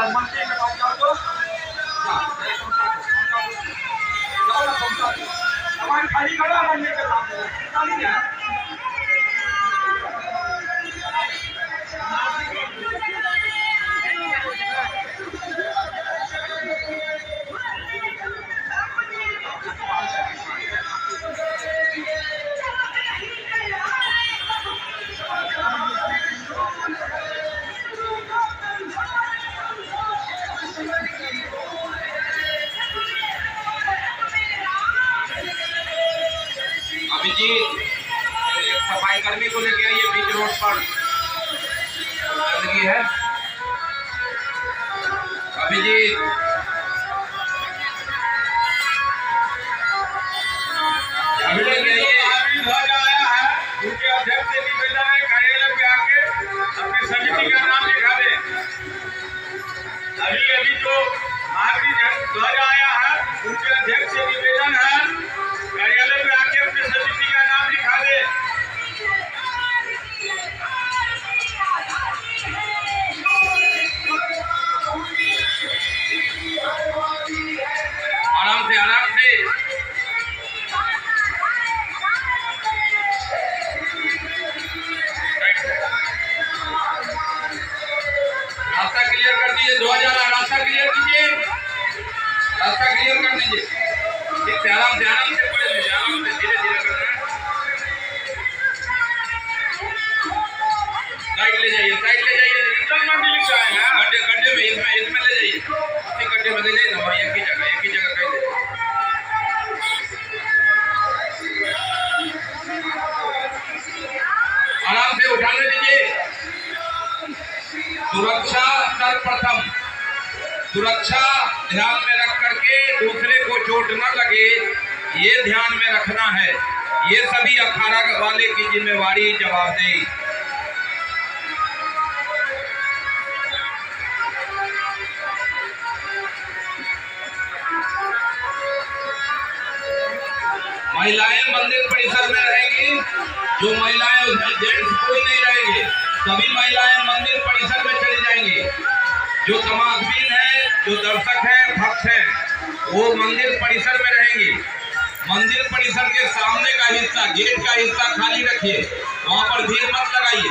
मंत्री के पास जाओ तो सामान खाली करो मंदिर के सामने। अभिजीत सफाई कर्मी को लेके आइए, बीच रोड पर गंदगी है। अभिजीत लेके आइए। ध्वज आया है, उनके अध्यक्ष से निवेदन है कार्यालय पे आके अपने समिति का नाम लिखा दे। अभी जो महावीर ध्वज आया है, उनके अध्यक्ष से निवेदन है कार्यालय पे आके अपने समिति का नाम लिखा दे। आराम से आराम से। रास्ता क्लियर कर दीजिए, 2000 रास्ता क्लियर कीजिए, रास्ता क्लियर कर दीजिए। ठीक से आराम से पढ़ लीजिए, आराम से धीरे धीरे करना है। साइड ले जाइए, साइड ले जाइए। मंडी लिखा है गड्ढे में इसमें ले जाइए, उसी गड्ढे में ले जाइए ना, वहाँ एक ही जगह कहीं दे। आराम से उठाने दीजिए। सुरक्षा सर्वप्रथम, सुरक्षा ध्यान में रख करके दूसरे को चोट न लगे, ये ध्यान में रखना है। ये सभी अखाड़ा वाले की जिम्मेवारी, जवाबदेही। महिलाएं मंदिर परिसर में रहेंगी, जो महिलाएं जेंट्स कोई नहीं रहेंगे, सभी महिलाएं मंदिर परिसर में चली जाएंगी। जो तमाशबीन है, जो दर्शक है, भक्त है, वो मंदिर परिसर में रहेंगे। मंदिर परिसर के सामने का हिस्सा, गेट का हिस्सा खाली रखिए, वहां पर भीड़ मत लगाइए।